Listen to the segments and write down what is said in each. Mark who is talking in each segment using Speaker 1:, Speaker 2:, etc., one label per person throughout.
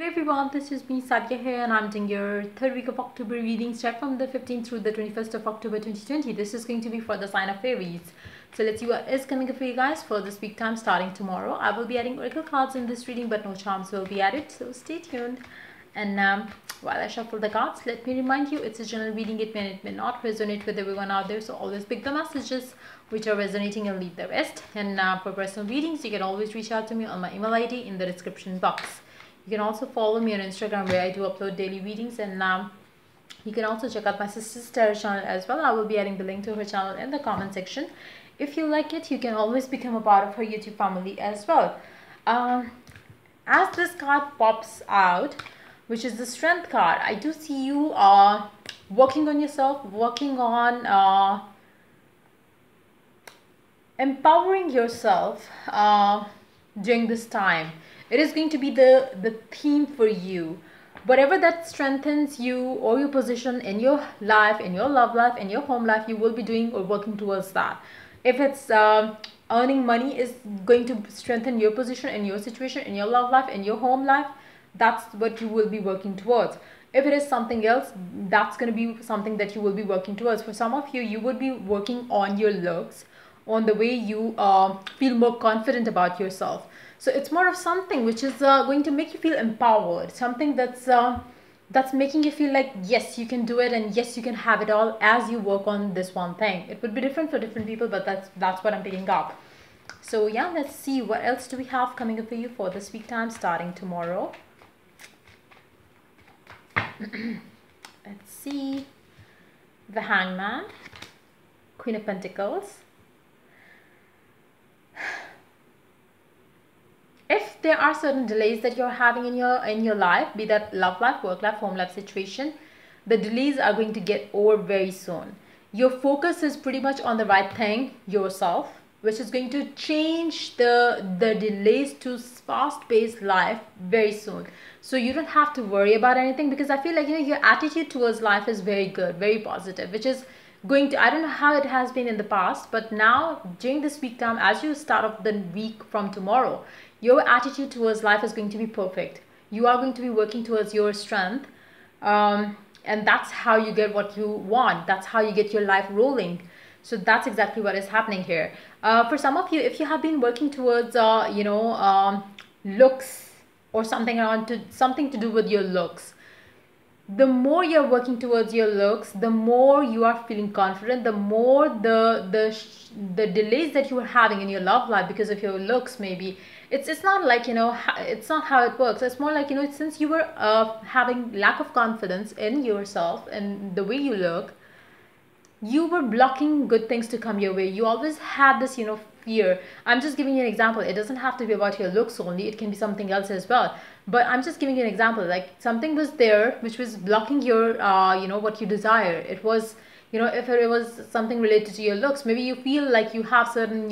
Speaker 1: Hey everyone, this is me Satya here and I'm doing your third week of October readings check from the 15th through the 21st of October 2020. This is going to be for the sign of Aries. So let's see what is coming up for you guys for this week time starting tomorrow. I will be adding oracle cards in this reading but no charms will be added, so stay tuned. And while I shuffle the cards, let me remind you it's a general reading. It may not resonate with everyone out there, so always pick the messages which are resonating and leave the rest. And for personal readings, you can always reach out to me on my email ID in the description box. You can also follow me on Instagram where I do upload daily readings, and you can also check out my sister's tarot channel as well. I will be adding the link to her channel in the comment section. If you like it, you can always become a part of her YouTube family as well. As this card pops out, which is the Strength card, I do see you working on yourself, working on empowering yourself during this time. It is going to be the theme for you. Whatever that strengthens you or your position in your life, in your love life, in your home life, you will be doing or working towards that. If it's earning money is going to strengthen your position in your situation, in your love life, in your home life, that's what you will be working towards. If it is something else, that's going to be something that you will be working towards. For some of you, you would be working on your looks, on the way you feel more confident about yourself. So it's more of something which is going to make you feel empowered, something that's making you feel like yes, you can do it, and yes, you can have it all as you work on this one thing. It would be different for different people, but that's what I'm picking up. So yeah, let's see what else do we have coming up for you for this week time starting tomorrow. Let's see. The Hangman, Queen of Pentacles. If there are certain delays that you're having in your life, be that love life, work life, home life situation, the delays are going to get over very soon. Your focus is pretty much on the right thing yourself, which is going to change the delays to fast-paced life very soon. So you don't have to worry about anything, because I feel like your attitude towards life is very good, very positive, which is going to, I don't know how it has been in the past, but now during this week time, as you start off the week from tomorrow, your attitude towards life is going to be perfect. You are going to be working towards your strength, and that's how you get what you want. That's how you get your life rolling. So that's exactly what is happening here. For some of you, if you have been working towards looks or something to do with your looks, the more you're working towards your looks, the more you are feeling confident, the more the delays that you are having in your love life because of your looks, maybe it's not like it's not how it works. It's more like since you were having lack of confidence in yourself and the way you look, you were blocking good things to come your way. You always had this fear. I'm just giving you an example. It doesn't have to be about your looks only, it can be something else as well, but I'm just giving you an example. Like something was there which was blocking your what you desire. It was if it was something related to your looks, maybe you feel like you have certain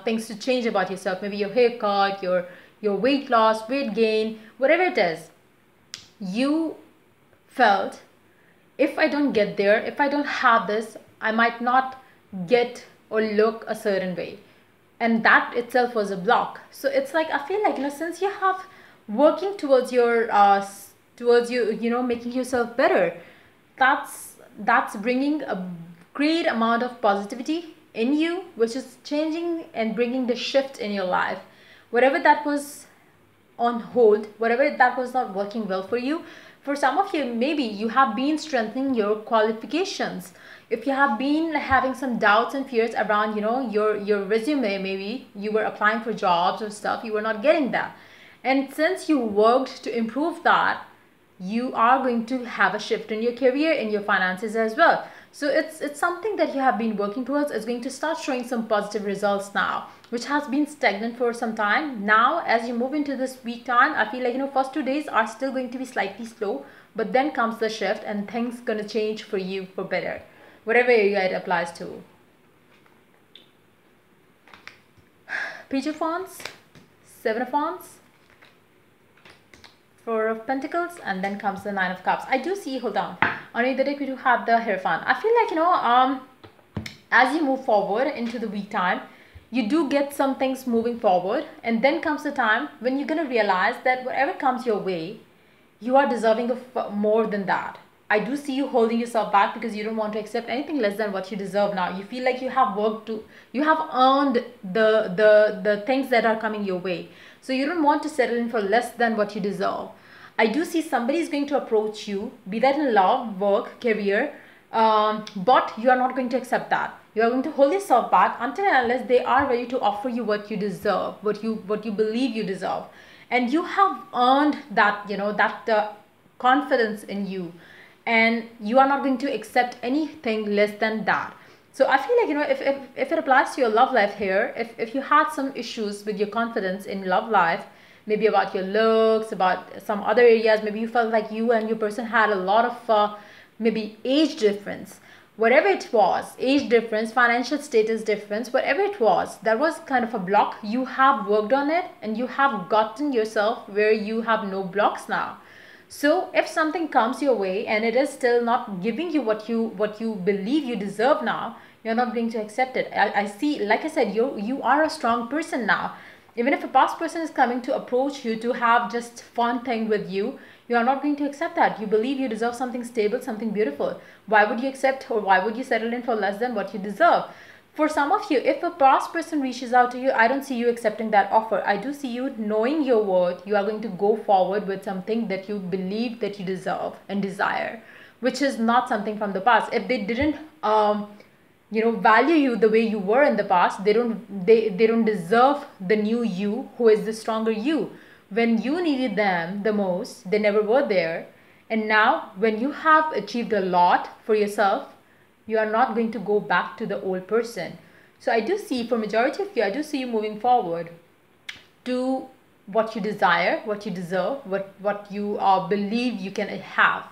Speaker 1: things to change about yourself, maybe your haircut, your weight loss, weight gain, whatever it is. You felt, if I don't get there, if I don't have this, I might not get or look a certain way, and that itself was a block. So it's like, I feel like since you have working towards your making yourself better, that's bringing a great amount of positivity in you, which is changing and bringing the shift in your life. Whatever that was on hold, whatever that was not working well for you, for some of you, maybe you have been strengthening your qualifications. If you have been having some doubts and fears around your resume, maybe you were applying for jobs or stuff, you were not getting that, and since you worked to improve that, you are going to have a shift in your career, in your finances as well. So it's something that you have been working towards. It's going to start showing some positive results now, which has been stagnant for some time. Now as you move into this week time, I feel like first 2 days are still going to be slightly slow, but then comes the shift and things gonna change for you for better, whatever area it applies to. Page of Wands, Seven of Wands, Four of Pentacles, and then comes the Nine of Cups. I do see, hold on, on either deck we do have the Hierophant. I feel like as you move forward into the week time, you do get some things moving forward, and then comes the time when you're gonna realize that whatever comes your way, you are deserving of more than that. I do see you holding yourself back because you don't want to accept anything less than what you deserve now. You feel like you have worked to, you have earned the things that are coming your way. So you don't want to settle in for less than what you deserve. I do see somebody is going to approach you, be that in love, work, career, but you are not going to accept that. You are going to hold yourself back until and unless they are ready to offer you what you deserve, what you believe you deserve, and you have earned that, that confidence in you, and you are not going to accept anything less than that. So I feel like, if it applies to your love life here, if you had some issues with your confidence in love life, maybe about your looks, about some other areas, maybe you felt like you and your person had a lot of maybe age difference, whatever it was, age difference, financial status difference, whatever it was, that was kind of a block. You have worked on it and you have gotten yourself where you have no blocks now. So if something comes your way and it is still not giving you what you believe you deserve now, you're not going to accept it. I see, like I said, you are a strong person now. Even if a past person is coming to approach you to have just fun thing with you, you are not going to accept that. You believe you deserve something stable, something beautiful. Why would you accept, or why would you settle in for less than what you deserve? For some of you, if a past person reaches out to you, I don't see you accepting that offer. I do see you knowing your worth. You are going to go forward with something that you believe that you deserve and desire, which is not something from the past. If they didn't value you the way you were in the past, they don't deserve the new you who is the stronger you. When you needed them the most, they never were there. And now when you have achieved a lot for yourself, you are not going to go back to the old person. So I do see, for majority of you, I do see you moving forward to what you desire, what you deserve, what you believe you can have.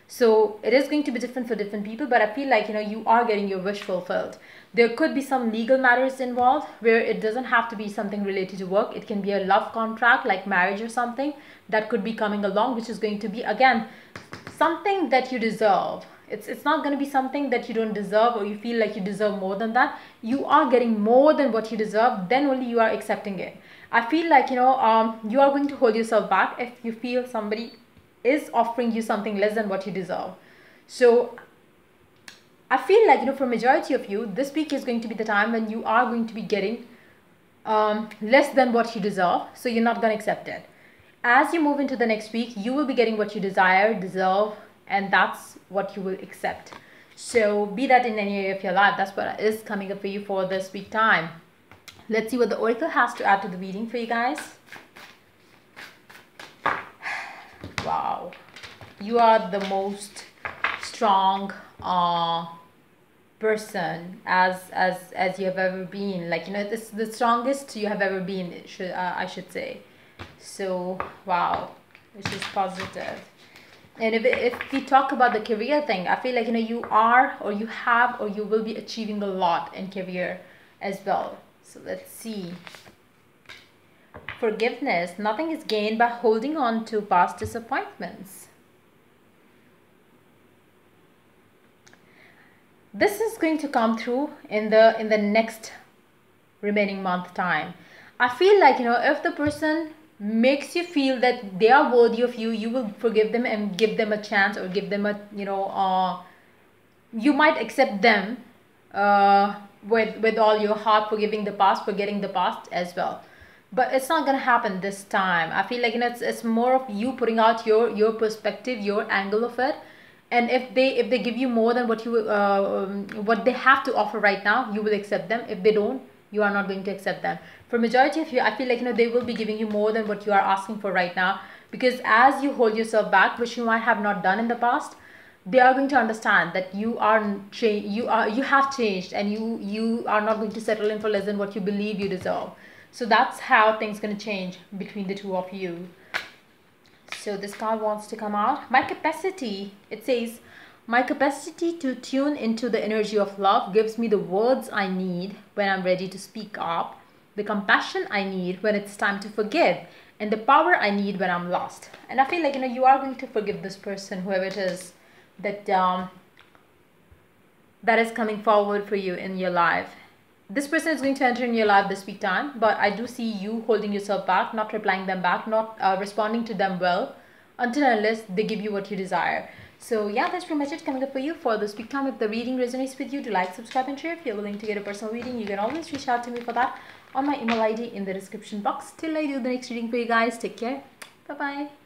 Speaker 1: So it is going to be different for different people, but I feel like, you are getting your wish fulfilled. There could be some legal matters involved where it doesn't have to be something related to work. It can be a love contract like marriage or something that could be coming along, which is going to be, again, something that you deserve. It's not going to be something that you don't deserve or you feel like you deserve more than that. You are getting more than what you deserve, then only you are accepting it. I feel like, you are going to hold yourself back if you feel somebody is offering you something less than what you deserve. So I feel like, for majority of you, this week is going to be the time when you are going to be getting less than what you deserve. So you're not going to accept it. As you move into the next week, you will be getting what you desire, deserve, and that's what you will accept. So be that in any area of your life, that's what is coming up for you for this week time. Let's see what the Oracle has to add to the reading for you guys. Wow, you are the most strong person as you have ever been. Like, this the strongest you have ever been, I should say. So wow, which is positive. And if we talk about the career thing, I feel like, you are, or you have, or you will be achieving a lot in career as well. So let's see. Forgiveness. Nothing is gained by holding on to past disappointments. This is going to come through in the next remaining month time. I feel like, if the person makes you feel that they are worthy of you, you will forgive them and give them a chance, or give them a, you might accept them with all your heart, forgiving the past, forgetting the past as well. But it's not going to happen this time. I feel like, it's more of you putting out your perspective, your angle of it. And if they give you more than what they have to offer right now, you will accept them. If they don't, you are not going to accept them. For majority of you, I feel like, they will be giving you more than what you are asking for right now. Because as you hold yourself back, which you might have not done in the past, they are going to understand that you have changed, and you are not going to settle in for less than what you believe you deserve. So that's how things going to change between the two of you. So this card wants to come out. My capacity, it says, my capacity to tune into the energy of love gives me the words I need when I'm ready to speak up, the compassion I need when it's time to forgive, and the power I need when I'm lost. And I feel like, you are going to forgive this person, whoever it is, that is coming forward for you in your life. This person is going to enter in your life this week time, but I do see you holding yourself back, not replying them back, not responding to them well, until and unless they give you what you desire. So yeah, that's pretty much it coming up for you for this week time. If the reading resonates with you, do like, subscribe and share. If you're willing to get a personal reading, you can always reach out to me for that on my email ID in the description box. Till I do the next reading for you guys, take care. Bye bye.